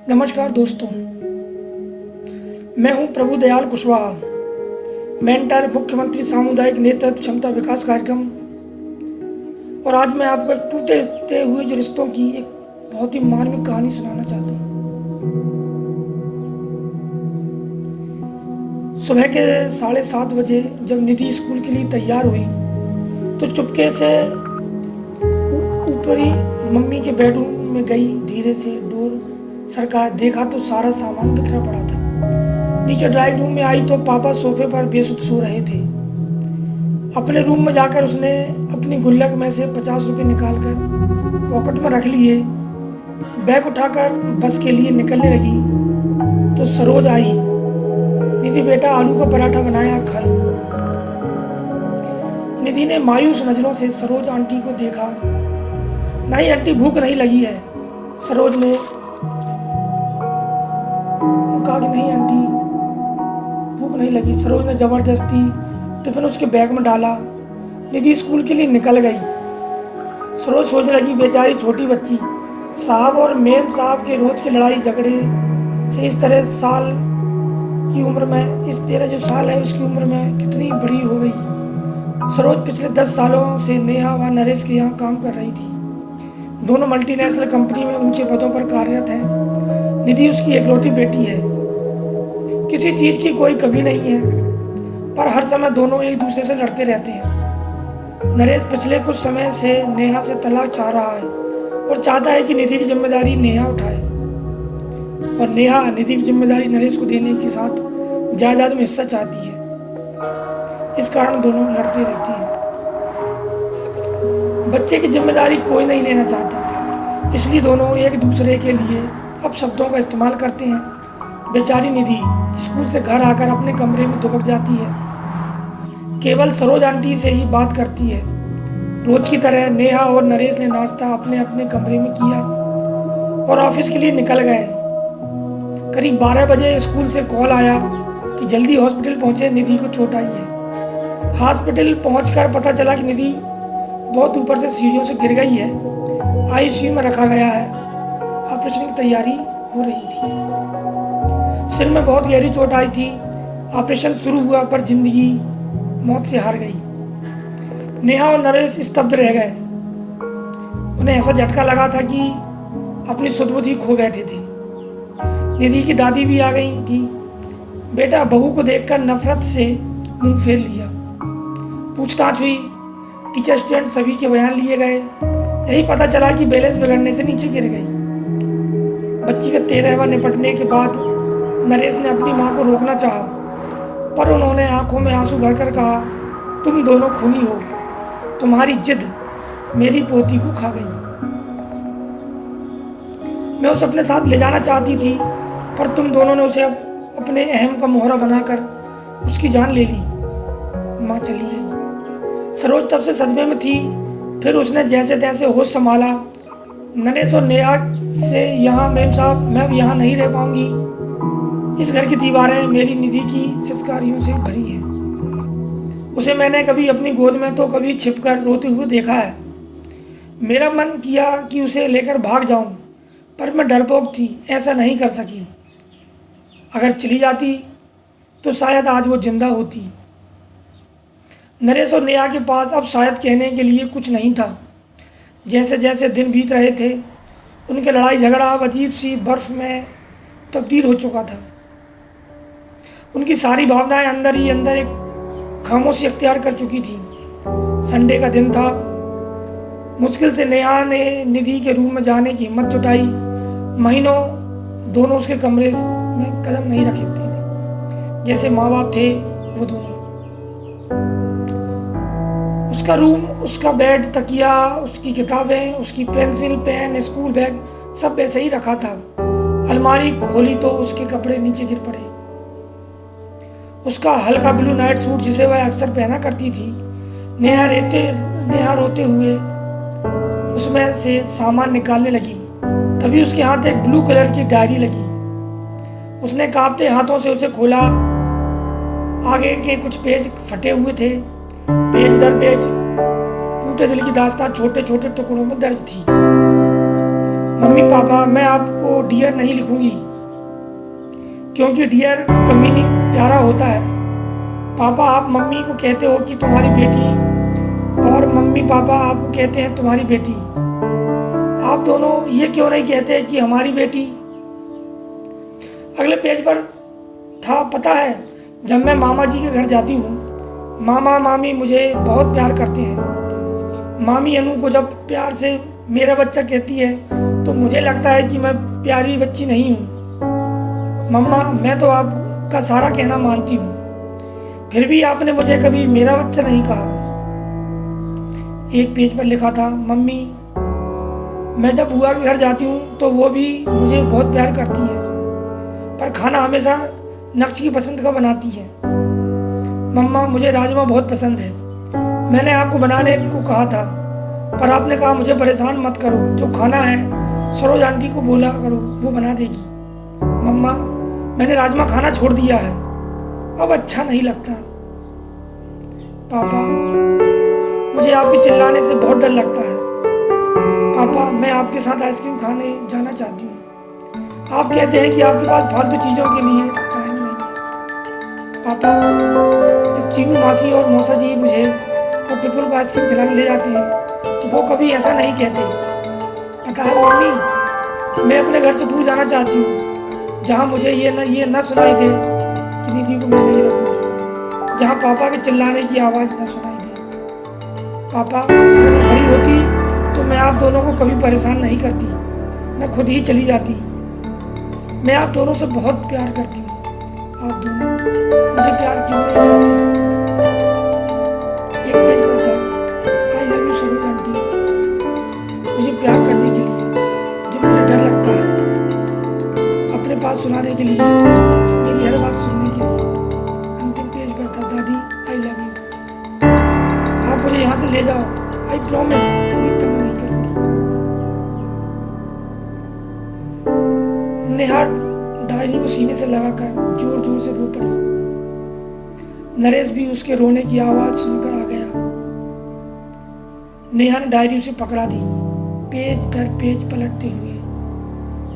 नमस्कार दोस्तों, मैं हूं प्रभु दयाल कुशवाहा, मेंटर मुख्यमंत्री सामुदायिक नेतृत्व क्षमता विकास कार्यक्रम। और आज मैं आपको एक टूटे हुए जो रिश्तों की एक बहुत ही मार्मिक कहानी सुनाना चाहता हूं। सुबह के 7:30 बजे जब निधि स्कूल के लिए तैयार हुई तो चुपके से ऊपरी मम्मी के बेडरूम में गई। धीरे से डोर सरका, देखा तो सारा सामान बिखरा पड़ा था। नीचे ड्राइंग रूम में आई तो पापा सोफे पर बेसुध सो रहे थे। अपने रूम में जाकर उसने अपनी गुल्लक में से 50 रुपये निकालकर पॉकेट में रख लिए। बैग उठाकर बस के लिए निकलने लगी तो सरोज आई। निधि बेटा, आलू का पराठा बनाया, खा लो। निधि ने मायूस नजरों से सरोज आंटी को देखा। नहीं आंटी, भूख नहीं लगी है। सरोज ने कहा कि नहीं आंटी, भूख नहीं लगी। सरोज ने जबरदस्ती टिफिन उसके बैग में डाला। निधि स्कूल के लिए निकल गई। सरोज सोचने लगी, बेचारी छोटी बच्ची, साहब और मेम साहब के रोज के लड़ाई झगड़े से इस तरह साल की उम्र में, इस 13 जो साल है उसकी उम्र में कितनी बड़ी हो गई। सरोज पिछले 10 सालों से नेहा व नरेश के यहाँ काम कर रही थी। दोनों मल्टीनेशनल कंपनी में ऊंचे पदों पर कार्यरत हैं। निधि उसकी एकलौती बेटी है। किसी चीज की कोई कमी नहीं है, पर हर समय दोनों एक दूसरे से लड़ते रहते हैं। नरेश पिछले कुछ समय से नेहा से तलाक चाह रहा है और चाहता है कि निधि की जिम्मेदारी नेहा उठाए, और नेहा निधि की जिम्मेदारी नरेश को देने के साथ जायदाद में हिस्सा चाहती है। इस कारण दोनों लड़ते रहते हैं। बच्चे की जिम्मेदारी कोई नहीं लेना चाहता, इसलिए दोनों एक दूसरे के लिए अपशब्दों का इस्तेमाल करते हैं। बेचारी निधि स्कूल से घर आकर अपने कमरे में दुबक जाती है। केवल सरोज आंटी से ही बात करती है। रोज की तरह नेहा और नरेश ने नाश्ता अपने अपने कमरे में किया और ऑफिस के लिए निकल गए। करीब 12 बजे स्कूल से कॉल आया कि जल्दी हॉस्पिटल पहुंचे, निधि को चोट आई है। हॉस्पिटल पहुंचकर पता चला कि निधि बहुत ऊपर से सीढ़ियों से गिर गई है। आईसीयू में रखा गया है। ऑपरेशन की तैयारी हो रही थी। सिर में बहुत गहरी चोट आई थी। ऑपरेशन शुरू हुआ पर जिंदगी मौत से हार गई। नेहा और नरेश स्तब्ध रह गए। उन्हें ऐसा झटका लगा था कि अपनी सुध-बुद्धि खो बैठे थे। निधि की दादी भी आ गई थी। बेटा, बहू को देखकर नफरत से मुंह फेर लिया। पूछताछ हुई। टीचर स्टूडेंट सभी के बयान लिए गए। यही पता चला कि बैलेंस बिगड़ने से नीचे गिर गई। बच्ची का 13वां निपटने के बाद नरेश ने अपनी मां को रोकना चाहा, पर उन्होंने आंखों में आंसू भरकर कहा, तुम दोनों खूनी हो। तुम्हारी जिद मेरी पोती को खा गई। मैं उसे अपने साथ ले जाना चाहती थी, पर तुम दोनों ने उसे अपने अहम का मोहरा बनाकर उसकी जान ले ली। मां चली गई। सरोज तब से सदमे में थी। फिर उसने जैसे तैसे होश संभाला। नरेश और नेहा से, यहाँ मेम साहब, मैं यहाँ नहीं रह पाऊंगी। इस घर की दीवारें मेरी निधि की सिस्कारियों से भरी हैं। उसे मैंने कभी अपनी गोद में तो कभी छिपकर रोते हुए देखा है। मेरा मन किया कि उसे लेकर भाग जाऊं, पर मैं डरपोक थी, ऐसा नहीं कर सकी। अगर चली जाती तो शायद आज वो जिंदा होती। नरेश और नेहा के पास अब शायद कहने के लिए कुछ नहीं था। जैसे जैसे दिन बीत रहे थे, उनके लड़ाई झगड़ा अब अजीब सी बर्फ में तब्दील हो चुका था। उनकी सारी भावनाएं अंदर ही अंदर एक खामोशी अख्तियार कर चुकी थी। संडे का दिन था। मुश्किल से नेहा ने निधि के रूम में जाने की हिम्मत जुटाई। महीनों दोनों उसके कमरे में कदम नहीं रखे थे। जैसे माँ बाप थे वो दोनों। उसका रूम, उसका बेड, तकिया, उसकी किताबें, उसकी पेंसिल, पेन, स्कूल बैग सब वैसे ही रखा था। अलमारी खोली तो उसके कपड़े नीचे गिर पड़े। उसका हल्का ब्लू नाइट सूट जिसे वह अक्सर पहना करती थी। नेहा रोते हुए उसमें से सामान निकालने लगी। तभी उसके हाथ एक ब्लू कलर की डायरी लगी। उसने कांपते हाथों से उसे खोला। आगे के कुछ पेज फटे हुए थे। पेज दर पेज टूटे दिल की दास्तां छोटे छोटे टुकड़ों में दर्ज थी। मम्मी पापा, मैं आपको डियर नहीं लिखूंगी, क्योंकि डियर का मीनिंग प्यारा होता है। पापा, आप मम्मी को कहते हो कि तुम्हारी बेटी, और मम्मी पापा आपको कहते हैं तुम्हारी बेटी। आप दोनों ये क्यों नहीं कहते कि हमारी बेटी? अगले पेज पर था, पता है, जब मैं मामा जी के घर जाती हूँ, मामा मामी मुझे बहुत प्यार करते हैं। मामी अनु को जब प्यार से मेरा बच्चा कहती है तो मुझे लगता है कि मैं प्यारी बच्ची नहीं हूँ। मम्मा, मैं तो आपका सारा कहना मानती हूँ, फिर भी आपने मुझे कभी मेरा बच्चा नहीं कहा। एक पेज पर लिखा था, मम्मी, मैं जब बुआ के घर जाती हूँ तो वो भी मुझे बहुत प्यार करती है, पर खाना हमेशा नक्श की पसंद का बनाती है। मम्मा, मुझे राजमा बहुत पसंद है, मैंने आपको बनाने को कहा था, पर आपने कहा मुझे परेशान मत करो, जो खाना है सरोज आंटी को बोला करो, वो बना देगी। मम्मा, मैंने राजमा खाना छोड़ दिया है, अब अच्छा नहीं लगता। पापा, मुझे आपके चिल्लाने से बहुत डर लगता है। पापा, मैं आपके साथ आइसक्रीम खाने जाना चाहती हूँ। आप कहते हैं कि आपके पास फालतू चीज़ों के लिए टाइम नहीं है। पापा, जब चीनू मासी और मौसा जी मुझे और पिपल को आइसक्रीम खिलाने ले जाते हैं तो वो कभी ऐसा नहीं कहते। पता है मम्मी, मैं अपने घर से दूर जाना चाहती हूँ, जहाँ मुझे ये न सुनाई दे कि निधि को मैं नहीं रखूँगी, जहाँ पापा के चिल्लाने की आवाज़ न सुनाई दे। पापा, अगर मैं बड़ी होती तो मैं आप दोनों को कभी परेशान नहीं करती, मैं खुद ही चली जाती। मैं आप दोनों से बहुत प्यार करती हूँ, आप दोनों मुझे प्यार क्यों नहीं करते? एक पेज पर था, I love you Saroj aunty, मुझे प्यार करने के लिए जब मुझे डर लगता है, अपने पास सुनाने के लिए, मेरी हर बात सुनने के लिए। अंतिम पेज पर था, दादी, आई लव यू, आप मुझे यहाँ से ले जाओ, आई प्रॉमिस कभी तंग नहीं करूँगी। नेहा डायरी को सीने से लगाकर जोर जोर से रो पड़ी। नरेश भी उसके रोने की आवाज़ सुनकर आ गया। नेहा ने डायरी उसे पकड़ा दी, पेज दर पेज पलटते हुए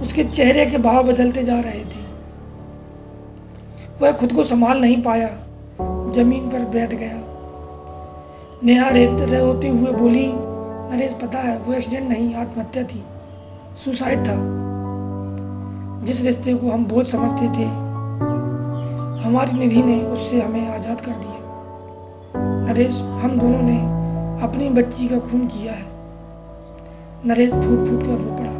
उसके चेहरे के भाव बदलते जा रहे थे। वह खुद को संभाल नहीं पाया, जमीन पर बैठ गया। नेहा रोते हुए बोली, नरेश, पता है वो एक्सीडेंट नहीं, आत्महत्या थी, सुसाइड था। जिस रिश्ते को हम बोझ समझते थे, हमारी निधि ने उससे हमें आज़ाद कर दिया। नरेश, हम दोनों ने अपनी बच्ची का खून किया है। नरेश फूट फूट कर रो पड़ा।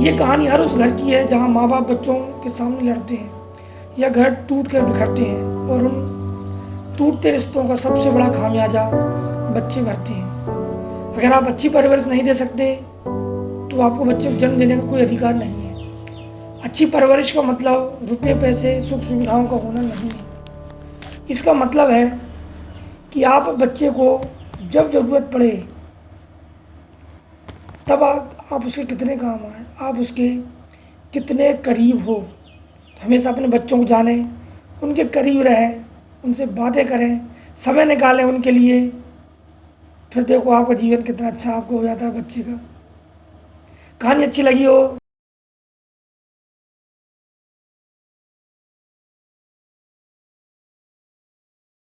ये कहानी हर उस घर की है जहाँ माँ बाप बच्चों के सामने लड़ते हैं या घर टूट कर बिखरते हैं, और उन टूटते रिश्तों का सबसे बड़ा खामियाजा बच्चे भरते हैं। अगर आप अच्छी परवरिश नहीं दे सकते तो आपको बच्चे को जन्म देने का कोई अधिकार नहीं है। अच्छी परवरिश का मतलब रुपये पैसे सुख सुविधाओं का होना नहीं है। इसका मतलब है कि आप बच्चे को जब ज़रूरत पड़े तब आप उसके कितने काम आए, आप उसके कितने करीब हो। हमेशा अपने बच्चों को जानें, उनके करीब रहें, उनसे बातें करें, समय निकालें उनके लिए। फिर देखो आपका जीवन कितना अच्छा आपको हो जाता है बच्चे का। कहानी अच्छी लगी हो